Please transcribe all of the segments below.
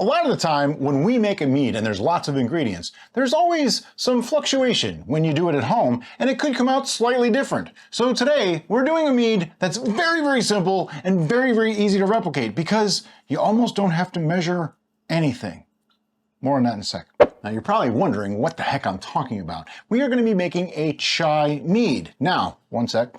A lot of the time when we make a mead and there's lots of ingredients, there's always some fluctuation when you do it at home, and it could come out slightly different. So today we're doing a mead that's very, very simple and very, very easy to replicate because you almost don't have to measure anything. More on that in a sec. Now you're probably wondering what the heck I'm talking about. We are going to be making a chai mead. Now, one sec.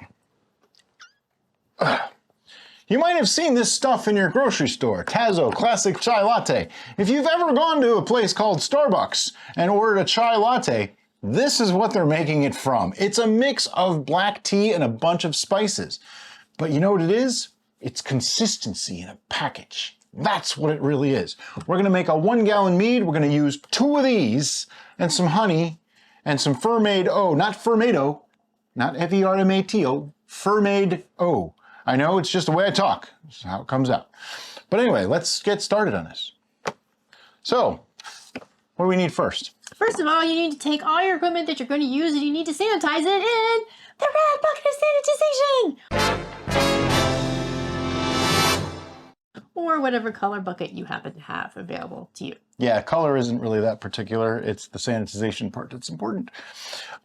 You might have seen this stuff in your grocery store, Tazo Classic Chai Latte. If you've ever gone to a place called Starbucks and ordered a chai latte, this is what they're making it from. It's a mix of black tea and a bunch of spices. But you know what it is? It's consistency in a package. That's what it really is. We're gonna make a 1 gallon mead. We're gonna use 2 of these and some honey and some fermented, not fermento, not F-E-R-M-A-T-O, fermented. I know it's just the way I talk. This is how it comes out. But anyway, let's get started on this. So, what do we need first? First of all, you need to take all your equipment that you're going to use and you need to sanitize it in the red bucket of sanitization. Or whatever color bucket you happen to have available to you. Yeah, color isn't really that particular. It's the sanitization part that's important.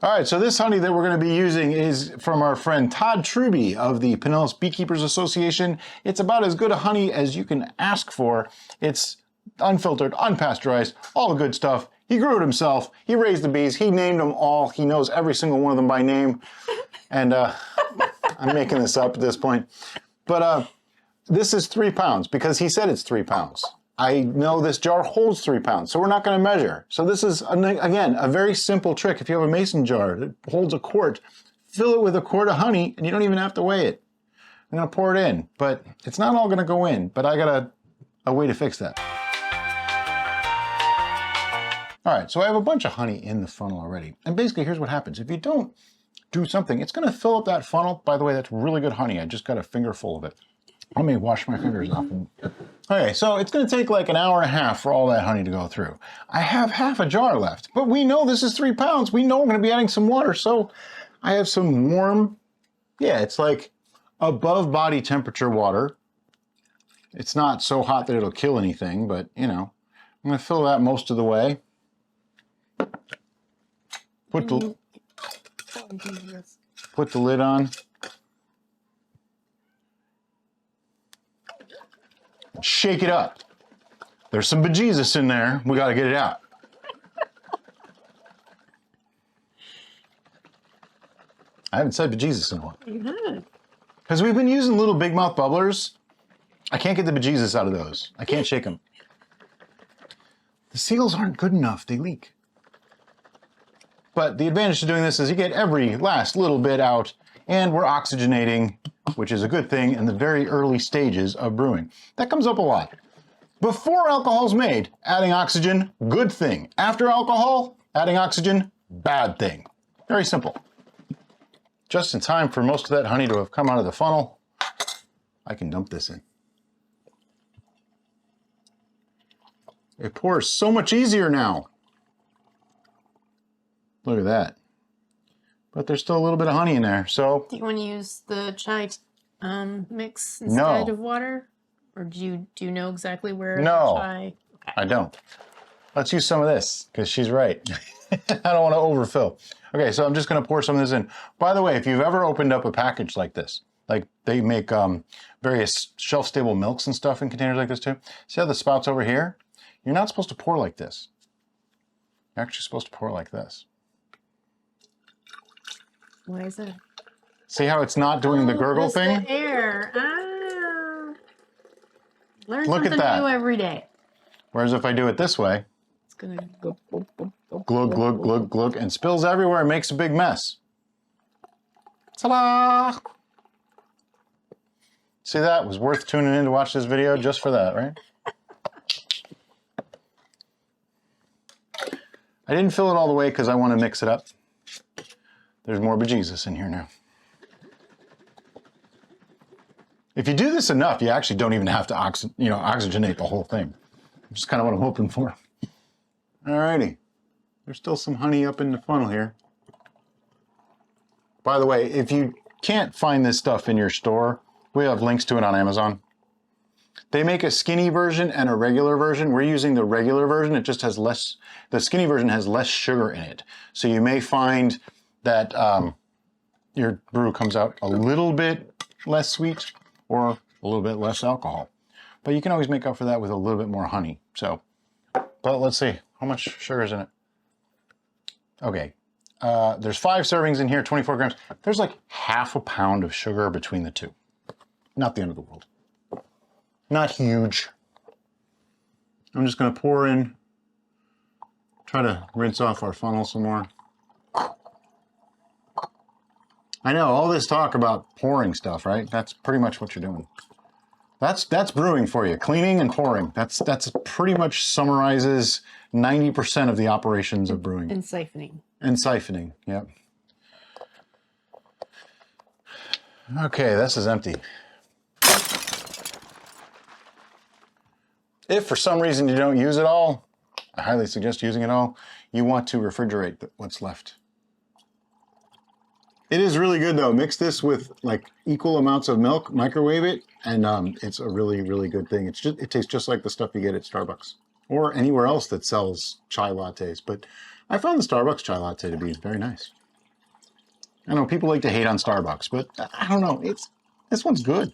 All right, so this honey that we're going to be using is from our friend Todd Truby of the Pinellas Beekeepers Association. It's about as good a honey as you can ask for. It's unfiltered, unpasteurized, all the good stuff. He grew it himself. He raised the bees. He named them all. He knows every single one of them by name. And I'm making this up at this point. But this is 3 pounds because he said it's 3 pounds. I know this jar holds 3 pounds, so we're not going to measure. So this is, again, a very simple trick. If you have a mason jar that holds a quart, fill it with a quart of honey, and you don't even have to weigh it. I'm going to pour it in, but it's not all going to go in, but I got a way to fix that. All right, so I have a bunch of honey in the funnel already. And basically, here's what happens. If you don't do something, it's going to fill up that funnel. By the way, that's really good honey. I just got a finger full of it. Let me wash my fingers off. Okay, so it's going to take like an hour and a half for all that honey to go through. I have half a jar left, but we know this is 3 pounds. We know we're going to be adding some water, so I have some warm, it's like above body temperature water. It's not so hot that it'll kill anything, but you know, I'm going to fill that most of the way. Put the lid on. Shake it up. There's some bejesus in there. We got to get it out. I haven't said bejesus in a while. You have. Because we've been using little big mouth bubblers. I can't get the bejesus out of those. I can't shake them. The seals aren't good enough. They leak. But the advantage to doing this is you get every last little bit out, and we're oxygenating, which is a good thing in the very early stages of brewing. That comes up a lot. Before alcohol's made, adding oxygen, good thing. After alcohol, adding oxygen, bad thing. Very simple. Just in time for most of that honey to have come out of the funnel, I can dump this in. It pours so much easier now. Look at that. But there's still a little bit of honey in there, so. Do you want to use the chai mix instead of water? Or do you know exactly where the chai? Okay. I don't. Let's use some of this, because she's right. I don't want to overfill. Okay, so I'm just going to pour some of this in. By the way, if you've ever opened up a package like this, like they make various shelf-stable milks and stuff in containers like this too. See how the spout's over here? You're not supposed to pour like this. You're actually supposed to pour like this. Why is that? See how it's not doing the gurgle thing? The air. Learn Look something at that. new every day. Whereas if I do it this way, It's gonna go glug, glug, glug, glug, and spills everywhere and makes a big mess. Ta-da! See that? It was worth tuning in to watch this video just for that, right? I didn't fill it all the way because I want to mix it up. There's more bejesus in here now. If you do this enough, you actually don't even have to oxygenate the whole thing. Which is kind of what I'm hoping for. Alrighty. There's still some honey up in the funnel here. By the way, if you can't find this stuff in your store, we have links to it on Amazon. They make a skinny version and a regular version. We're using the regular version. It just has less, the skinny version has less sugar in it. So you may find that your brew comes out a little bit less sweet or a little bit less alcohol. But you can always make up for that with a little bit more honey. So, but let's see, how much sugar is in it? Okay, there's 5 servings in here, 24 grams. There's like half a pound of sugar between the two. Not the end of the world. Not huge. I'm just gonna pour in, try to rinse off our funnel some more. I know, all this talk about pouring stuff, right? That's pretty much what you're doing. That's brewing for you, cleaning and pouring. That's pretty much summarizes 90% of the operations of brewing. And siphoning. And siphoning, yep. Okay, this is empty. If for some reason you don't use it all, I highly suggest using it all, you want to refrigerate what's left. It is really good though. Mix this with like equal amounts of milk, microwave it, and it's a really, really good thing. It tastes just like the stuff you get at Starbucks or anywhere else that sells chai lattes. But I found the Starbucks chai latte to be very nice. I know people like to hate on Starbucks, but I don't know. This one's good.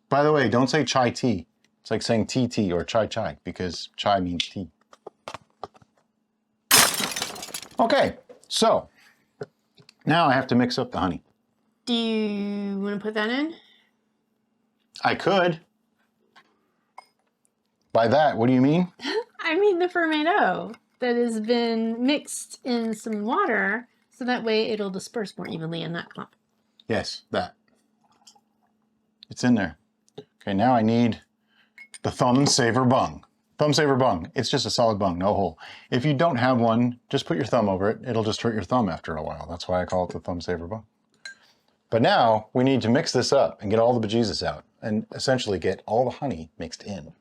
By the way, don't say chai tea. It's like saying tea tea or chai chai because chai means tea. Okay, so now I have to mix up the honey. Do you want to put that in? I could. By that, what do you mean? I mean the fermento that has been mixed in some water so that way it'll disperse more evenly and not clump. Yes, that. It's in there. Okay, now I need the thumb saver bung. Thumb saver bung. It's just a solid bung, no hole. If you don't have one, just put your thumb over it. It'll just hurt your thumb after a while. That's why I call it the thumb saver bung. But now we need to mix this up and get all the bejesus out and essentially get all the honey mixed in.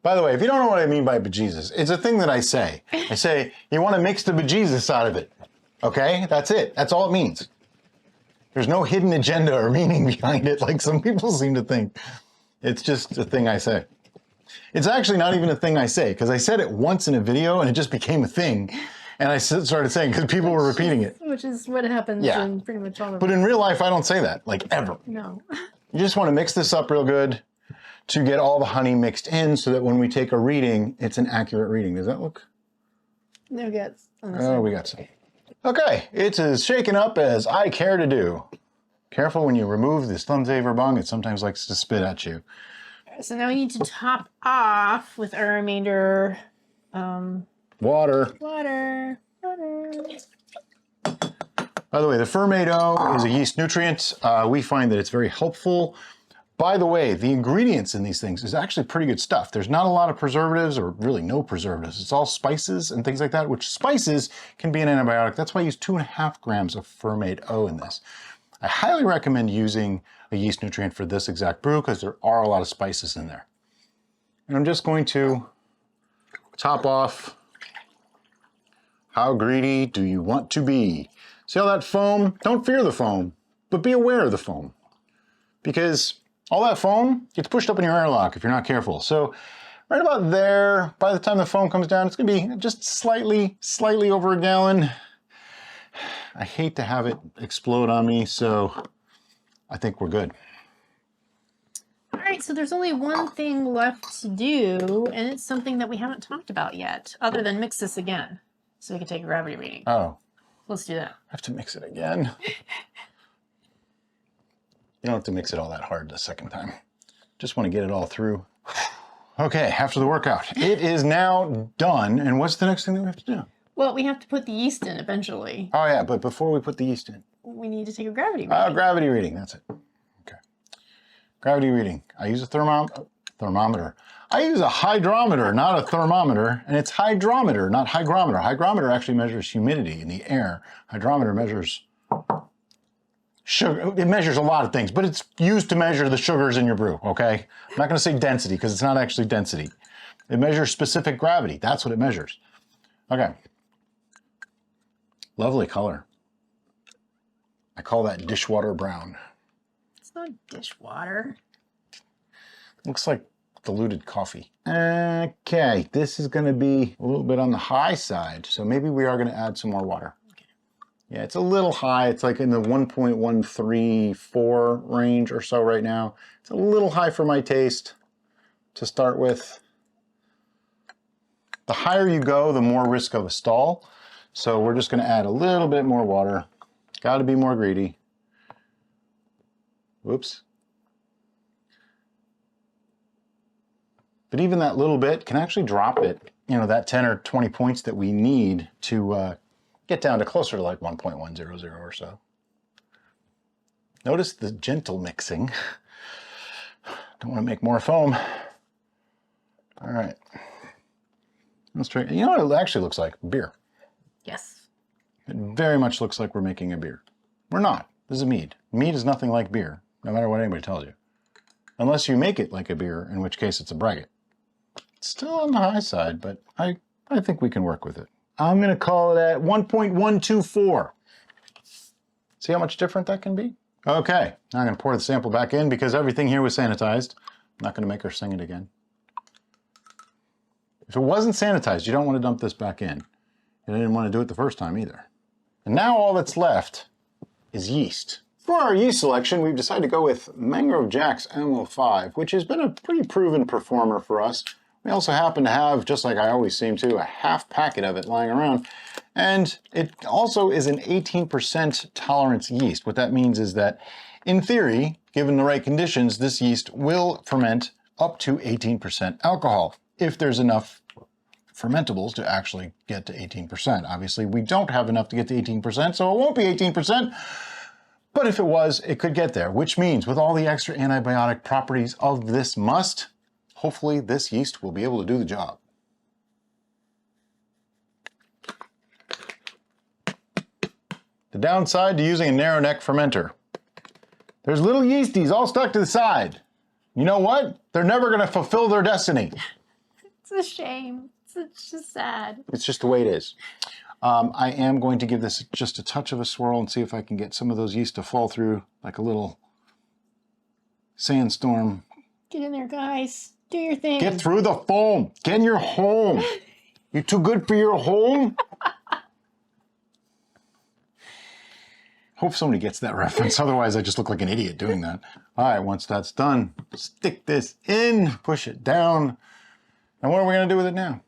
By the way, if you don't know what I mean by bejesus, it's a thing that I say. I say, you want to mix the bejesus out of it. Okay? That's it. That's all it means. There's no hidden agenda or meaning behind it like some people seem to think. It's just a thing I say. It's actually not even a thing I say because I said it once in a video and it just became a thing. And I started saying because people were repeating it. Which is what happens in pretty much all of it. But in real life, I don't say that, like ever. No. You just want to mix this up real good to get all the honey mixed in so that when we take a reading, it's an accurate reading. Does that look? No guts. Oh, we got some. Okay, it's as shaken up as I care to do. Careful when you remove this thumb saver bung, it sometimes likes to spit at you. So now we need to top off with our remainder. Water. Water. By the way, the fermento is a yeast nutrient. We find that it's very helpful. By the way, the ingredients in these things is actually pretty good stuff. There's not a lot of preservatives or really no preservatives. It's all spices and things like that, which spices can be an antibiotic. That's why I use 2.5 grams of fermento in this. I highly recommend using a yeast nutrient for this exact brew because there are a lot of spices in there. And I'm just going to top off. How greedy do you want to be? See all that foam? Don't fear the foam, but be aware of the foam. Because all that foam gets pushed up in your airlock if you're not careful. So right about there, by the time the foam comes down, it's gonna be just slightly over a gallon. I hate to have it explode on me, so I think we're good. All right, so there's only one thing left to do, and it's something that we haven't talked about yet, other than mix this again, so we can take a gravity reading. Oh. Let's do that. I have to mix it again. You don't have to mix it all that hard the second time. Just want to get it all through. Okay, after the workout. It is now done, and what's the next thing that we have to do? Well, we have to put the yeast in eventually. Oh yeah, but before we put the yeast in. We need to take a gravity reading. Oh, gravity reading, that's it. Okay. Gravity reading. I use a thermometer. I use a hydrometer, not a thermometer, and it's hydrometer, not hygrometer. Hygrometer actually measures humidity in the air. Hydrometer measures sugar. It measures a lot of things, but it's used to measure the sugars in your brew, okay? I'm not gonna say density because it's not actually density. It measures specific gravity. That's what it measures. Okay. Lovely color. I call that dishwater brown. It's not dishwater. Looks like diluted coffee. Okay, this is gonna be a little bit on the high side, so maybe we are gonna add some more water. Okay. Yeah, it's a little high. It's like in the 1.134 range or so right now. It's a little high for my taste to start with. The higher you go, the more risk of a stall. So we're just gonna add a little bit more water. Gotta be more greedy. Whoops. But even that little bit can actually drop it, you know, that 10 or 20 points that we need to get down to closer to like 1.100 or so. Notice the gentle mixing. Don't want to make more foam. All right. Let's try. You know what it actually looks like? Beer. Yes. It very much looks like we're making a beer. We're not. This is mead. Mead is nothing like beer, no matter what anybody tells you. Unless you make it like a beer, in which case it's a braggot. It's still on the high side, but I think we can work with it. I'm going to call it at 1.124. See how much different that can be? Okay, now I'm going to pour the sample back in because everything here was sanitized. I'm not going to make her sing it again. If it wasn't sanitized, you don't want to dump this back in. And I didn't want to do it the first time either. And now all that's left is yeast. For our yeast selection, we've decided to go with Mangrove Jack's MO5, which has been a pretty proven performer for us. We also happen to have, just like I always seem to, a half packet of it lying around. And it also is an 18% tolerance yeast. What that means is that, in theory, given the right conditions, this yeast will ferment up to 18% alcohol, if there's enough fermentables to actually get to 18%. Obviously, we don't have enough to get to 18%, so it won't be 18%. But if it was, it could get there, which means with all the extra antibiotic properties of this must, hopefully this yeast will be able to do the job. The downside to using a narrow neck fermenter. There's little yeasties all stuck to the side. You know what? They're never going to fulfill their destiny. It's a shame. It's just sad. It's just the way it is. I am going to give this just a touch of a swirl and see if I can get some of those yeast to fall through like a little sandstorm. Get in there, guys. Do your thing. Get through the foam. Get in your home. You too good for your home? Hope somebody gets that reference. Otherwise, I just look like an idiot doing that. All right, once that's done, stick this in, push it down. And what are we going to do with it now?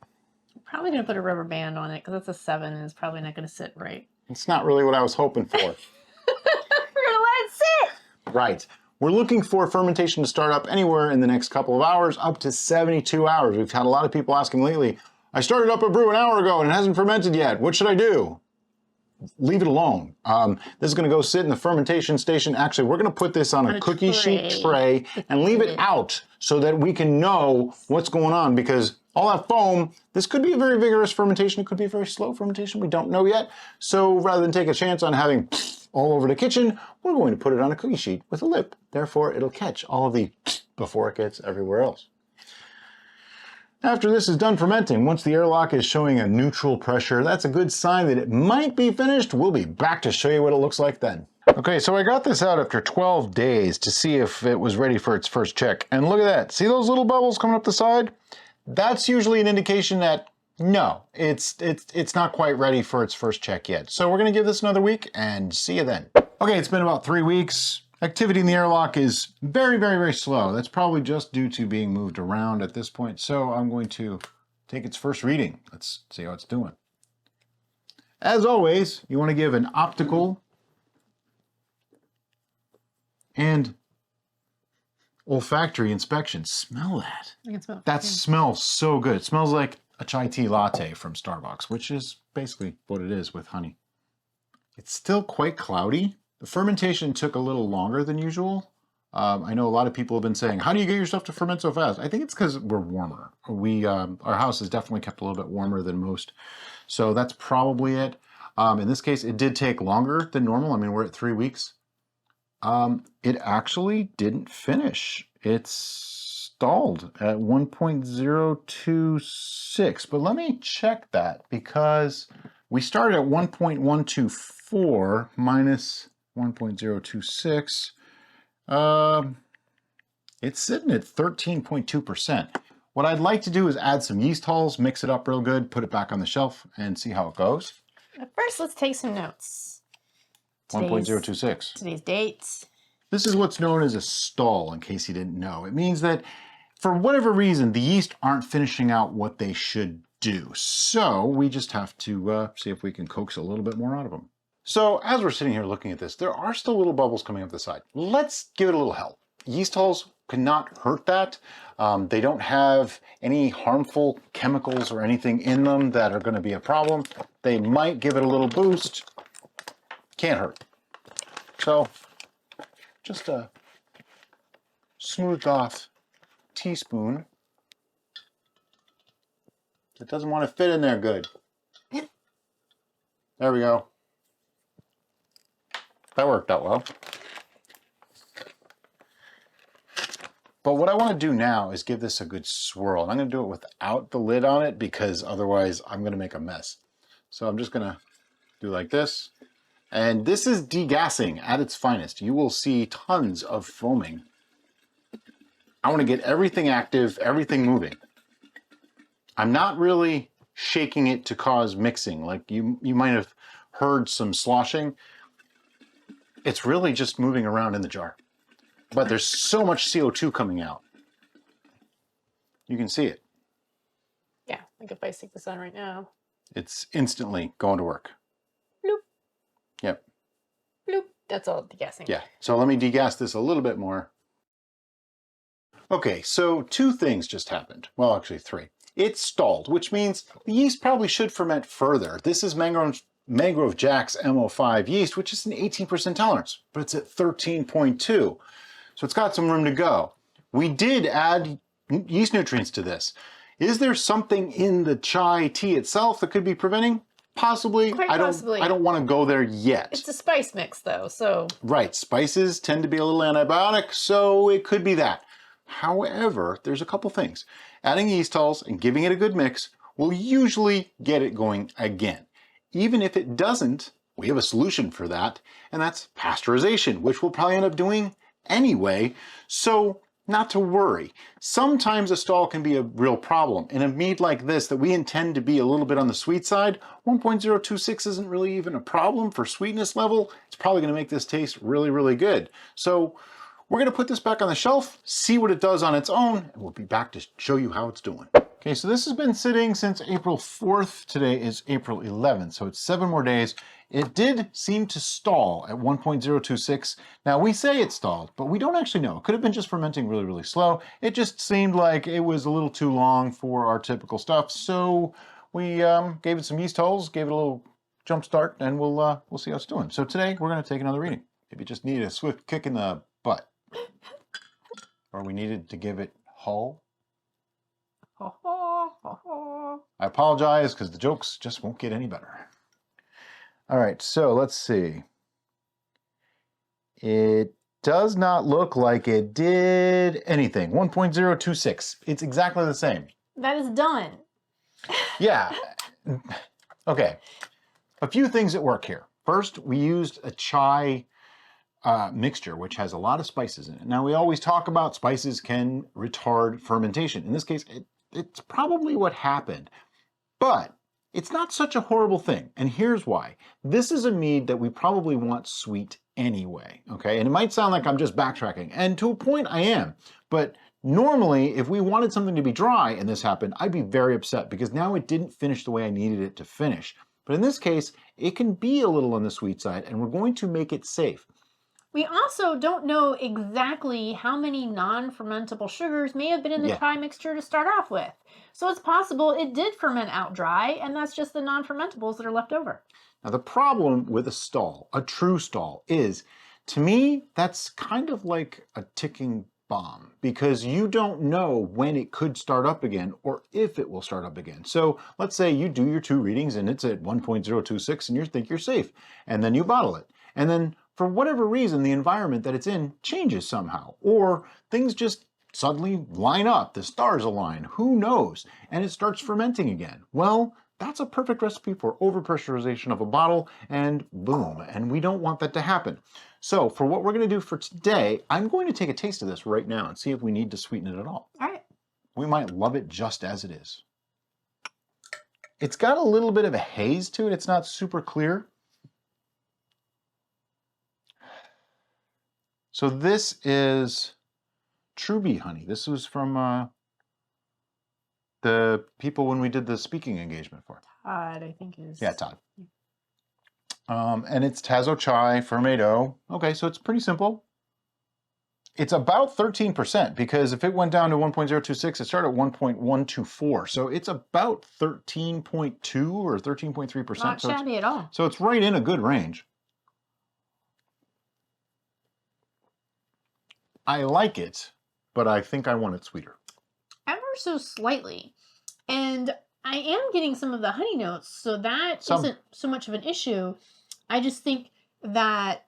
Probably going to put a rubber band on it because it's a 7 and it's probably not going to sit right. It's not really what I was hoping for. We're going to let it sit. Right. We're looking for fermentation to start up anywhere in the next couple of hours, up to 72 hours. We've had a lot of people asking lately, I started up a brew an hour ago and it hasn't fermented yet. What should I do? Leave it alone. This is going to go sit in the fermentation station. Actually, we're going to put this on a cookie sheet tray and leave it out so that we can know what's going on, because all that foam, this could be a very vigorous fermentation. It could be a very slow fermentation. We don't know yet. So rather than take a chance on having all over the kitchen, we're going to put it on a cookie sheet with a lip. Therefore, it'll catch all of the before it gets everywhere else. After this is done fermenting, once the airlock is showing a neutral pressure, that's a good sign that it might be finished. We'll be back to show you what it looks like then. Okay, so I got this out after 12 days to see if it was ready for its first check. And look at that. See those little bubbles coming up the side? That's usually an indication that no, it's not quite ready for its first check yet. So we're gonna give this another week and see you then. Okay, it's been about 3 weeks. Activity in the airlock is very, very, very slow. That's probably just due to being moved around at this point. So I'm going to take its first reading. Let's see how it's doing. As always, you want to give an optical and olfactory inspection. Smell that. I can smell it. That smells so good. It smells like a chai tea latte from Starbucks, which is basically what it is with honey. It's still quite cloudy. The fermentation took a little longer than usual. I know a lot of people have been saying, how do you get your stuff to ferment so fast? I think it's because we're warmer. Our house is definitely kept a little bit warmer than most. So that's probably it. In this case, it did take longer than normal. I mean, we're at 3 weeks. It actually didn't finish. It's stalled at 1.026. But let me check that, because we started at 1.124 minus 1.026. It's sitting at 13.2%. What I'd like to do is add some yeast hulls, mix it up real good, put it back on the shelf, and see how it goes. But first, let's take some notes. 1.026. Today's date. This is what's known as a stall, in case you didn't know. It means that for whatever reason, the yeast aren't finishing out what they should do. So we just have to see if we can coax a little bit more out of them. So as we're sitting here looking at this, there are still little bubbles coming up the side. Let's give it a little help. Yeast hulls cannot hurt that. They don't have any harmful chemicals or anything in them that are going to be a problem. They might give it a little boost. Can't hurt. So just a smoothed off teaspoon. It doesn't want to fit in there good. There we go. That worked out well. But what I want to do now is give this a good swirl. And I'm going to do it without the lid on it because otherwise I'm going to make a mess. So I'm just going to do like this. And this is degassing at its finest. You will see tons of foaming. I want to get everything active, everything moving. I'm not really shaking it to cause mixing. Like you might have heard some sloshing. It's really just moving around in the jar. But there's so much CO2 coming out. You can see it. Yeah, like if I stick this on right now. It's instantly going to work. Bloop. Yep. Bloop. That's all degassing. Yeah, so let me degas this a little bit more. Okay, so two things just happened. Well, actually three. It stalled, which means the yeast probably should ferment further. This is Mangrove Jack's MO5 yeast, which is an 18% tolerance, but it's at 13.2. So it's got some room to go. We did add yeast nutrients to this. Is there something in the chai tea itself that could be preventing? Possibly. Quite possibly. I don't want to go there yet. It's a spice mix though, so. Right, spices tend to be a little antibiotic, so it could be that. However, there's a couple things. Adding yeast hulls and giving it a good mix will usually get it going again. Even if it doesn't, we have a solution for that, and that's pasteurization, which we'll probably end up doing anyway, so not to worry. Sometimes a stall can be a real problem. In a mead like this that we intend to be a little bit on the sweet side, 1.026 isn't really even a problem for sweetness level. It's probably going to make this taste really, really good. So we're going to put this back on the shelf, see what it does on its own, and we'll be back to show you how it's doing. Okay, so this has been sitting since April 4th. Today is April 11th, so it's 7 more days. It did seem to stall at 1.026. Now, we say it stalled, but we don't actually know. It could have been just fermenting really, really slow. It just seemed like it was a little too long for our typical stuff, so we gave it some yeast hulls, gave it a little jump start, and we'll see how it's doing. So today, we're going to take another reading. If you just need a swift kick in the butt, or we needed to give it hull. I apologize because the jokes just won't get any better. All right, so let's see. It does not look like it did anything. 1.026. It's exactly the same. That is done. Yeah. Okay. A few things at work here. First, we used a chai mixture, which has a lot of spices in it. Now, we always talk about spices can retard fermentation. In this case, it's probably what happened, but it's not such a horrible thing. And here's why. This is a mead that we probably want sweet anyway, okay? And it might sound like I'm just backtracking, and to a point I am, but normally if we wanted something to be dry and this happened, I'd be very upset because now it didn't finish the way I needed it to finish. But in this case, it can be a little on the sweet side, and we're going to make it safe. We also don't know exactly how many non-fermentable sugars may have been in the chai mixture to start off with. So it's possible it did ferment out dry, and that's just the non-fermentables that are left over. Now the problem with a stall, a true stall, is, to me, that's kind of like a ticking bomb because you don't know when it could start up again or if it will start up again. So let's say you do your 2 readings and it's at 1.026 and you think you're safe, and then you bottle it. And then for whatever reason, the environment that it's in changes somehow, or things just suddenly line up, the stars align, who knows, and it starts fermenting again. Well, that's a perfect recipe for overpressurization of a bottle, and boom, and we don't want that to happen. So for what we're gonna do for today, I'm going to take a taste of this right now and see if we need to sweeten it at all. All right. We might love it just as it is. It's got a little bit of a haze to it. It's not super clear. So this is Truby honey. This was from the people when we did the speaking engagement for. Todd, I think is. Yeah, Todd. And it's Tazo Chai, fermented. Okay, so it's pretty simple. It's about 13% because if it went down to 1.026, it started at 1.124. So it's about 13.2 or 13.3%. Not shabby at all. So it's right in a good range. I like it, but I think I want it sweeter. Ever so slightly. And I am getting some of the honey notes, so that isn't so much of an issue. I just think that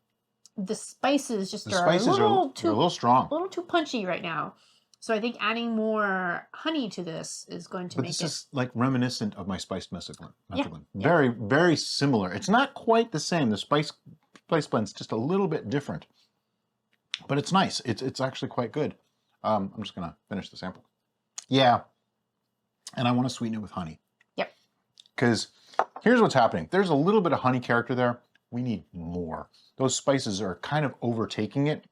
the spices just are a little strong. A little too punchy right now. So I think adding more honey to this is going to make it. This is like reminiscent of my spiced mescaline. Yeah. Very, very similar. It's not quite the same. The spice blend's just a little bit different. But it's nice. It's actually quite good. I'm just gonna finish the sample. Yeah, and I want to sweeten it with honey. Yep. Because here's what's happening. There's a little bit of honey character there. We need more. Those spices are kind of overtaking it.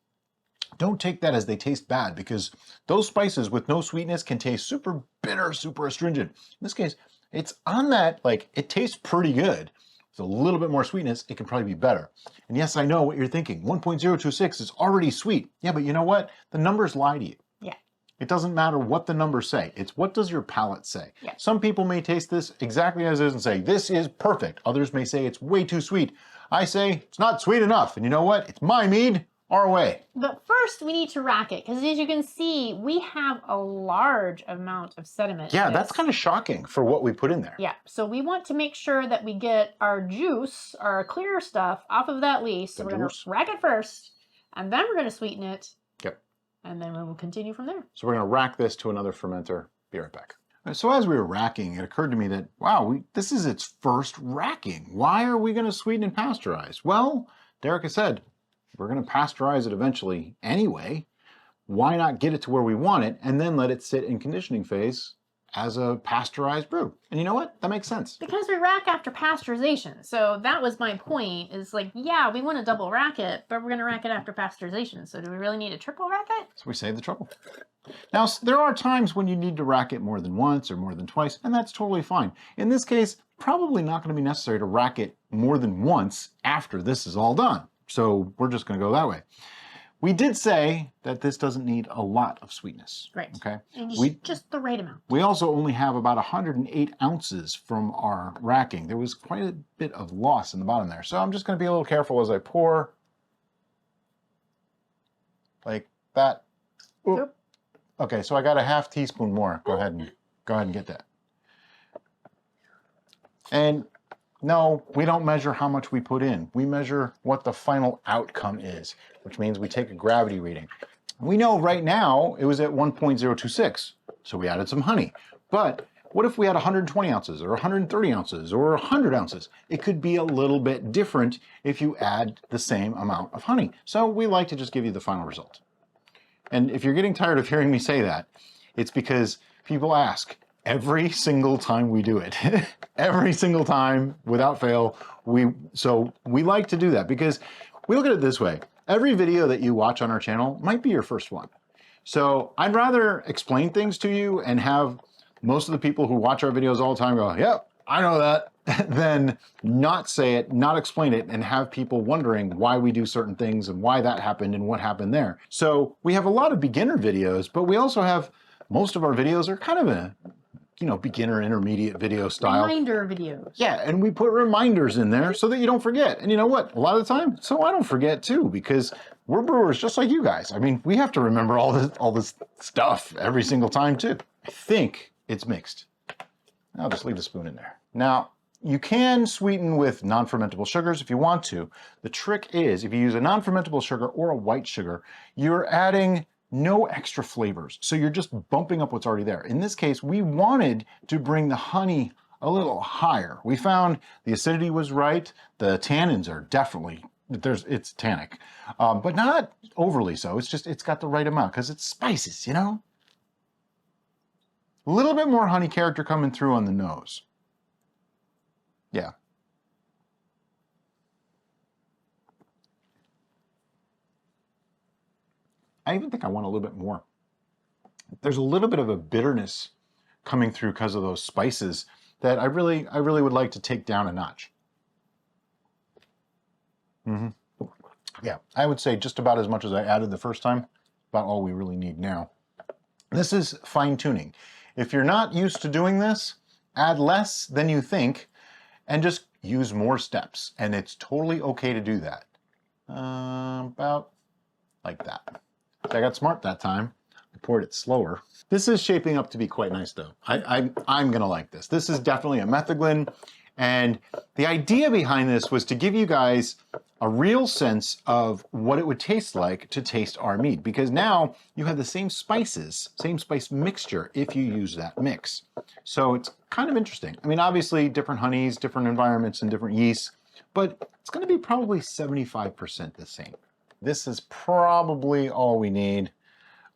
Don't take that as they taste bad, because those spices with no sweetness can taste super bitter, super astringent. In this case, it's on that, like, it tastes pretty good. With a little bit more sweetness, it can probably be better. And yes, I know what you're thinking. 1.026 is already sweet. Yeah, but you know what? The numbers lie to you. Yeah. It doesn't matter what the numbers say. It's what does your palate say. Yeah. Some people may taste this exactly as it is and say, this is perfect. Others may say it's way too sweet. I say it's not sweet enough. And you know what? It's my mead, our way. But first we need to rack it, because as you can see, we have a large amount of sediment. Yeah, that's kind of shocking for what we put in there. Yeah, so we want to make sure that we get our juice, our clear stuff, off of that lees. So we're going to rack it first, and then we're going to sweeten it. Yep. And then we will continue from there. So we're going to rack this to another fermenter. Be right back. So as we were racking, it occurred to me that, wow, this is its first racking. Why are we going to sweeten and pasteurize? Well, Derek has said, we're going to pasteurize it eventually anyway. Why not get it to where we want it and then let it sit in conditioning phase as a pasteurized brew? And you know what? That makes sense. Because we rack after pasteurization. So that was my point, is like, yeah, we want to double rack it, but we're going to rack it after pasteurization. So do we really need to triple rack it? So we save the trouble. Now, there are times when you need to rack it more than once or more than twice, and that's totally fine. In this case, probably not going to be necessary to rack it more than once after this is all done. So we're just going to go that way. We did say that this doesn't need a lot of sweetness. Right. Okay. And just the right amount. We also only have about 108 ounces from our racking. There was quite a bit of loss in the bottom there. So I'm just going to be a little careful as I pour. Like that. Oop. Okay, so I got a half teaspoon more. Go ahead and get that. And no, we don't measure how much we put in. We measure what the final outcome is, which means we take a gravity reading. We know right now it was at 1.026, so we added some honey. But what if we had 120 ounces or 130 ounces or 100 ounces? It could be a little bit different if you add the same amount of honey. So we like to just give you the final result. And if you're getting tired of hearing me say that, it's because people ask every single time we do it. Every single time, without fail. So we like to do that because we look at it this way. Every video that you watch on our channel might be your first one. So I'd rather explain things to you and have most of the people who watch our videos all the time go, yep, I know that, than not say it, not explain it, and have people wondering why we do certain things and why that happened and what happened there. So we have a lot of beginner videos, but we also have, most of our videos are kind of a, beginner, intermediate video style. Reminder videos. Yeah, and we put reminders in there so that you don't forget. And you know what? A lot of the time, so I don't forget too, because we're brewers just like you guys. I mean, we have to remember all this stuff every single time too. I think it's mixed. I'll just leave the spoon in there. Now, you can sweeten with non-fermentable sugars if you want to. The trick is, if you use a non-fermentable sugar or a white sugar, you're adding no extra flavors. So you're just bumping up what's already there. In this case, we wanted to bring the honey a little higher. We found the acidity was right. The tannins are definitely, it's tannic, but not overly so. It's just, it's got the right amount because it's spices, you know? A little bit more honey character coming through on the nose. Yeah. I even think I want a little bit more. There's a little bit of a bitterness coming through because of those spices that I really would like to take down a notch. Yeah, I would say just about as much as I added the first time, about all we really need now. This is fine tuning. If you're not used to doing this, add less than you think and just use more steps. And it's totally okay to do that. About like that. I got smart that time. I poured it slower. This is shaping up to be quite nice though. I'm gonna like this. This is definitely a metheglin. And the idea behind this was to give you guys a real sense of what it would taste like to taste our mead, because now you have the same spices, same spice mixture if you use that mix. So it's kind of interesting. I mean, obviously different honeys, different environments and different yeasts, but it's gonna be probably 75% the same. This is probably all we need.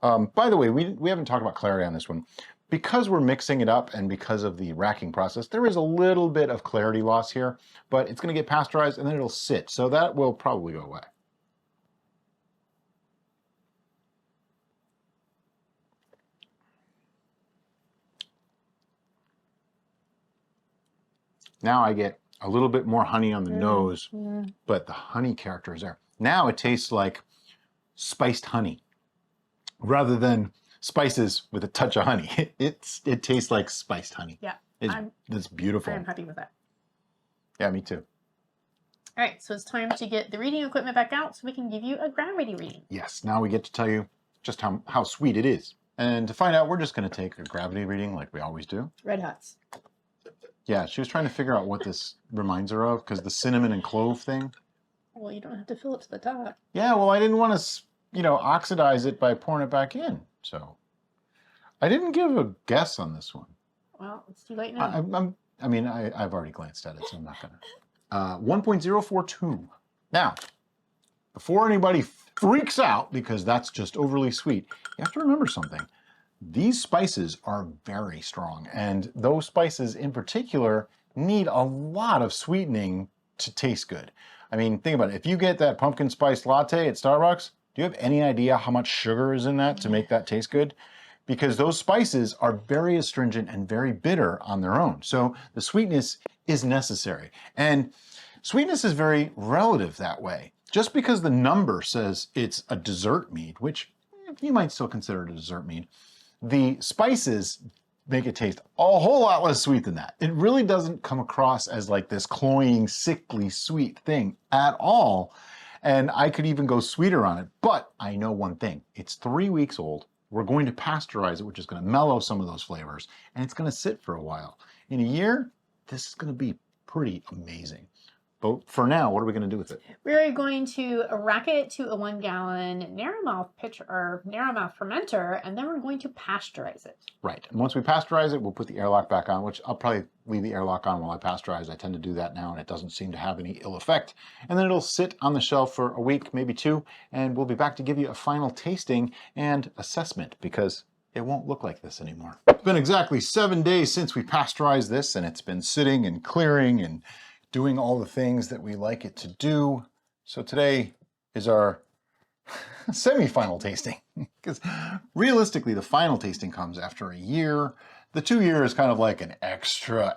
By the way, we haven't talked about clarity on this one. Because we're mixing it up and because of the racking process, there is a little bit of clarity loss here, but it's going to get pasteurized and then it'll sit. So that will probably go away. Now I get a little bit more honey on the nose, but the honey character is there. Now it tastes like spiced honey rather than spices with a touch of honey. It tastes like spiced honey. Yeah. It's beautiful. I'm happy with that. Yeah, me too. All right, so it's time to get the reading equipment back out so we can give you a gravity reading. Yes, now we get to tell you just how sweet it is. And to find out, we're just going to take a gravity reading like we always do. Red Hots. Yeah, she was trying to figure out what this reminds her of, because the cinnamon and clove thing. Well, you don't have to fill it to the top. Yeah, well, I didn't want to, oxidize it by pouring it back in. So I didn't give a guess on this one. Well, it's too late now. I've already glanced at it, so I'm not going to. 1.042. Now, before anybody freaks out, because that's just overly sweet, you have to remember something. These spices are very strong, and those spices in particular need a lot of sweetening to taste good. I mean, think about it. If you get that pumpkin spice latte at Starbucks, do you have any idea how much sugar is in that to make that taste good? Because those spices are very astringent and very bitter on their own. So the sweetness is necessary. And sweetness is very relative that way. Just because the number says it's a dessert mead, which you might still consider it a dessert mead, the spices make it taste a whole lot less sweet than that. It really doesn't come across as like this cloying, sickly sweet thing at all. And I could even go sweeter on it. But I know one thing, it's 3 weeks old. We're going to pasteurize it, which is going to mellow some of those flavors, and it's going to sit for a while. In a year, this is going to be pretty amazing. But for now, what are we going to do with it? We're going to rack it to a 1 gallon narrow mouth fermenter, and then we're going to pasteurize it. Right. And once we pasteurize it, we'll put the airlock back on, which I'll probably leave the airlock on while I pasteurize. I tend to do that now, and it doesn't seem to have any ill effect. And then it'll sit on the shelf for a week, maybe 2, and we'll be back to give you a final tasting and assessment, because it won't look like this anymore. It's been exactly 7 days since we pasteurized this, and it's been sitting and clearing and doing all the things that we like it to do. So today is our semi-final tasting, because realistically the final tasting comes after a year. The 2 year is kind of like an extra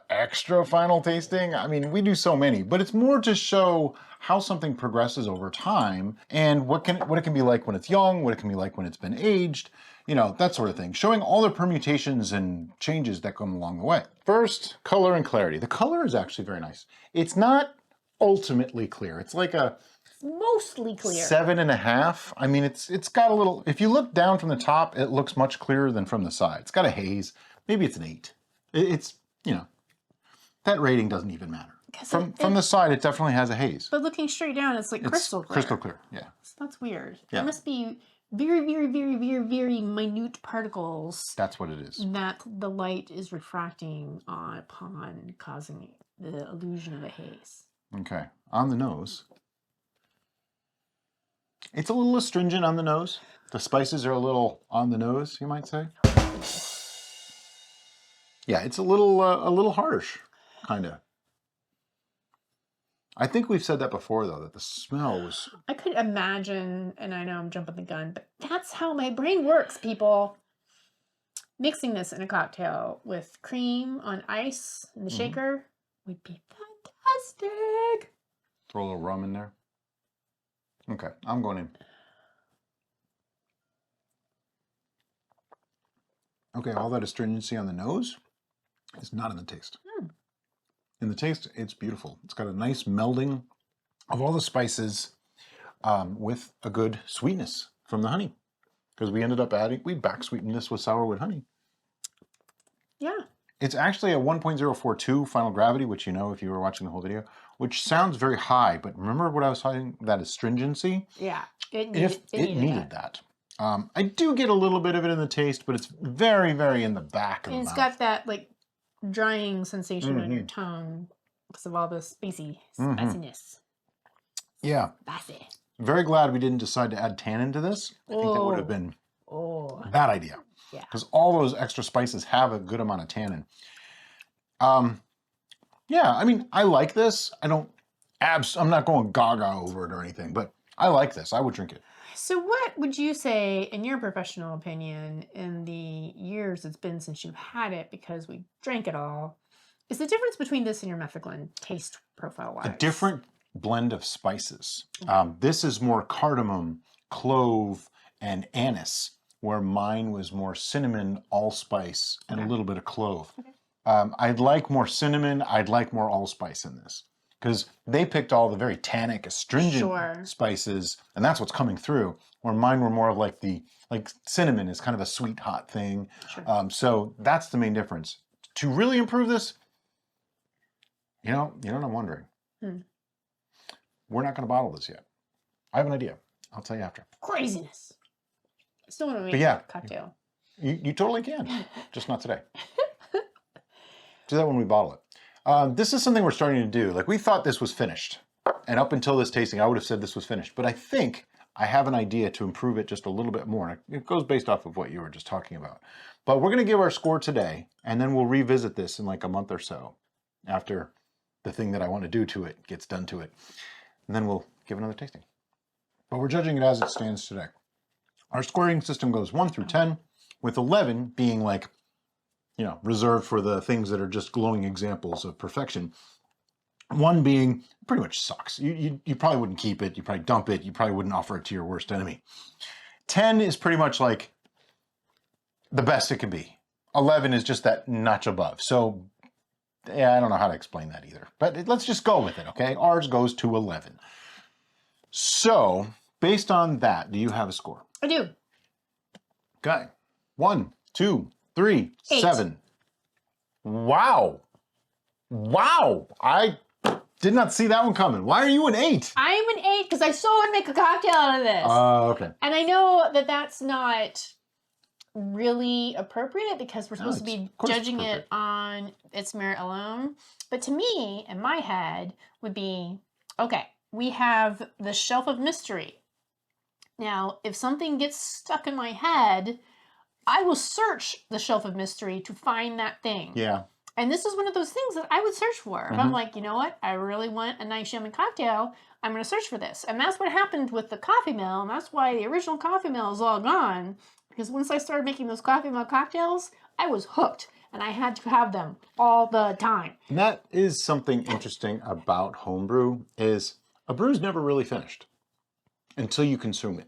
final tasting. I mean, we do so many, but it's more to show how something progresses over time and what it can be like when it's young, what it can be like when it's been aged, that sort of thing. Showing all the permutations and changes that come along the way. First, color and clarity. The color is actually very nice. It's not ultimately clear. It's like a mostly clear 7.5. I mean, it's got a little, if you look down from the top, it looks much clearer than from the side. It's got a haze. Maybe it's an 8. It's, that rating doesn't even matter. From the side, it definitely has a haze. But looking straight down, it's like crystal clear. Crystal clear, yeah. That's weird. Yeah. It must be very, very, very, very, very minute particles That's what it is. that the light is refracting upon, causing the illusion of a haze. Okay, on the nose. It's a little astringent on the nose. The spices are a little on the nose, you might say. Yeah, it's a little harsh, kind of. I think we've said that before, though, that the smell was... I could imagine, and I know I'm jumping the gun, but that's how my brain works, people. Mixing this in a cocktail with cream on ice in the shaker would be fantastic. Throw a little rum in there. Okay, I'm going in. Okay, all that astringency on the nose is not in the taste. In the taste, it's beautiful. It's got a nice melding of all the spices with a good sweetness from the honey. Because we ended up we back sweetened this with Sourwood Honey. Yeah. It's actually a 1.042 final gravity, which you know if you were watching the whole video, which sounds very high, but remember what I was talking, that astringency? Yeah, it needed that. I do get a little bit of it in the taste, but it's very, very in the back of the mouth. It's got that like drying sensation on your tongue because of all the spiciness. Yeah. Spicy. Very glad we didn't decide to add tannin to this. I think that would have been a bad idea. Yeah. Because all those extra spices have a good amount of tannin. Yeah, I mean, I like this. I'm not going gaga over it or anything, but I like this. I would drink it. So what would you say, in your professional opinion, in the years it's been since you've had it, because we drank it all, is the difference between this and your Mephiclin taste profile-wise? A different blend of spices. This is more cardamom, clove, and anise, where mine was more cinnamon, allspice, and a little bit of clove. Okay. I'd like more cinnamon. I'd like more allspice in this. Because they picked all the very tannic, astringent spices, and that's what's coming through. Where mine were more of like cinnamon is kind of a sweet, hot thing. Sure. So that's the main difference. To really improve this, you know what I'm wondering? We're not going to bottle this yet. I have an idea. I'll tell you after. Craziness. I still want to make a cocktail. You totally can, just not today. Do that when we bottle it. This is something we're starting to do. Like, we thought this was finished. And up until this tasting, I would have said this was finished. But I think I have an idea to improve it just a little bit more. It goes based off of what you were just talking about. But we're going to give our score today, and then we'll revisit this in like a month or so after the thing that I want to do to it gets done to it. And then we'll give another tasting. But we're judging it as it stands today. Our scoring system goes 1 through 10, with 11 being like, you know, reserved for the things that are just glowing examples of perfection. 1 being pretty much sucks. You probably wouldn't keep it. You probably dump it. You probably wouldn't offer it to your worst enemy. 10 is pretty much like the best it can be. 11 is just that notch above. So, yeah, I don't know how to explain that either. But let's just go with it, okay? Ours goes to 11. So, based on that, do you have a score? I do. Okay. 1, 2, 3, 8. 7. Wow. Wow. I did not see that one coming. Why are you an 8? I am an 8 because I still want to make a cocktail out of this. Okay. And I know that that's not really appropriate because we're supposed to be judging it on its merit alone. But to me, in my head, would be, okay, we have the shelf of mystery. Now, if something gets stuck in my head, I will search the shelf of mystery to find that thing. Yeah. And this is one of those things that I would search for. If I'm like, you know what, I really want a nice yummy cocktail, I'm going to search for this. And that's what happened with the coffee mill. And that's why the original coffee mill is all gone. Because once I started making those coffee mill cocktails, I was hooked. And I had to have them all the time. And that is something interesting about homebrew, is a brew's never really finished until you consume it.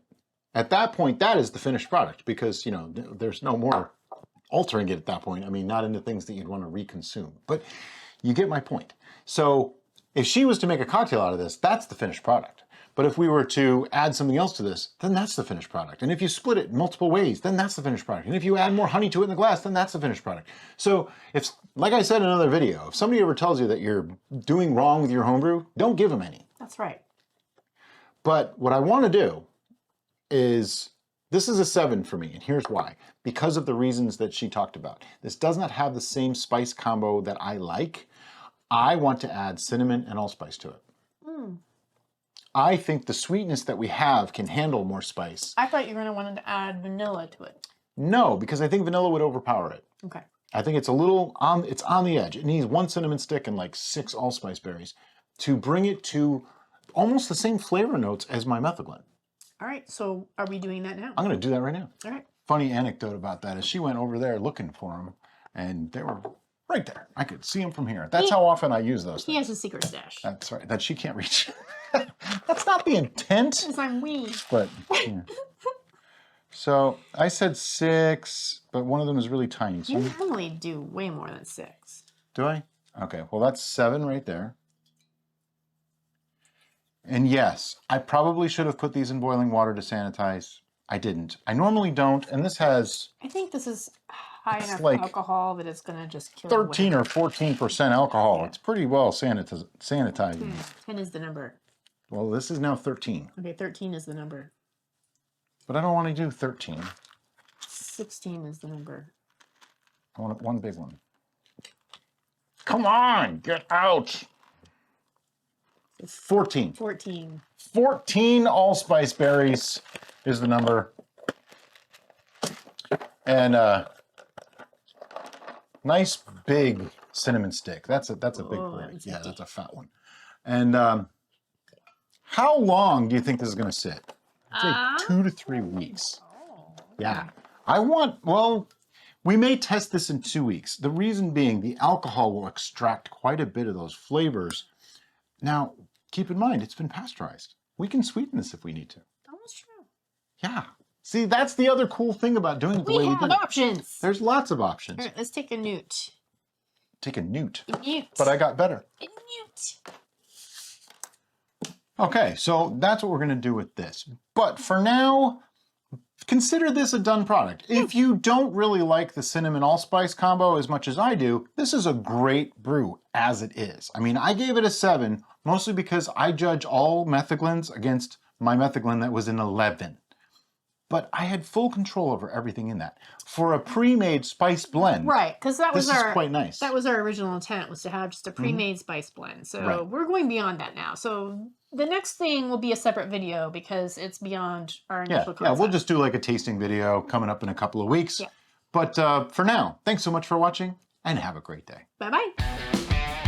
At that point, that is the finished product because, you know, there's no more altering it at that point. I mean, not into things that you'd want to reconsume, but you get my point. So if she was to make a cocktail out of this, that's the finished product. But if we were to add something else to this, then that's the finished product. And if you split it multiple ways, then that's the finished product. And if you add more honey to it in the glass, then that's the finished product. So if, like I said in another video, if somebody ever tells you that you're doing wrong with your homebrew, don't give them any. That's right. But what I want to do is This is a 7 for me, and here's why. Because of the reasons that she talked about. This does not have the same spice combo that I like. I want to add cinnamon and allspice to it. Mm. I think the sweetness that we have can handle more spice. I thought you were going to want to add vanilla to it. No, because I think vanilla would overpower it. Okay. I think it's a little it's on the edge. It needs 1 cinnamon stick and like 6 allspice berries to bring it to almost the same flavor notes as my methylene. All right, so are we doing that now? I'm going to do that right now. All right. Funny anecdote about that is she went over there looking for them, and they were right there. I could see them from here. That's how often I use those things. He has a secret stash. That's right, that she can't reach. That's not the intent. Because I'm weak. But, yeah. So I said 6, but one of them is really tiny. So You normally do way more than 6. do I? Okay, well that's 7 right there. And yes, I probably should have put these in boiling water to sanitize. I didn't. I normally don't, and this has I think this is high enough like alcohol that it's going to just kill 13 it. or 14% alcohol. Yeah. It's pretty well sanitizing. 10 is the number. Well, this is now 13, Okay, 13 is the number. but I don't want to do 13. 16 is the number. I want one big one. Come on, get out. 14. 14. 14 allspice berries is the number. And nice big cinnamon stick. That's a big boy. that's Yeah, a that's a fat one. And how long do you think this is going to sit? I'd say 2 to 3 weeks. Yeah. Well, we may test this in 2 weeks. The reason being the alcohol will extract quite a bit of those flavors. Now, keep in mind, it's been pasteurized. We can sweeten this if we need to. Oh, that's true. Yeah. See, that's the other cool thing about doing it the way We we have did. options. There's lots of options. All right, let's take a newt. Take a newt. A newt. But I got better. A newt. Okay, so that's what we're going to do with this. But for now, consider this a done product. If you don't really like the cinnamon allspice combo as much as I do, this is a great brew as it is. I mean, I gave it a 7, mostly because I judge all methylens against my methylene that was an 11. But I had full control over everything in that. For a pre-made spice blend, Right, because that was this is quite nice. That was our original intent, was to have just a pre-made spice blend. So we're going beyond that now. So the next thing will be a separate video because it's beyond our initial concept. Yeah, we'll just do like a tasting video coming up in a couple of weeks. Yeah. But for now, thanks so much for watching and have a great day. Bye-bye.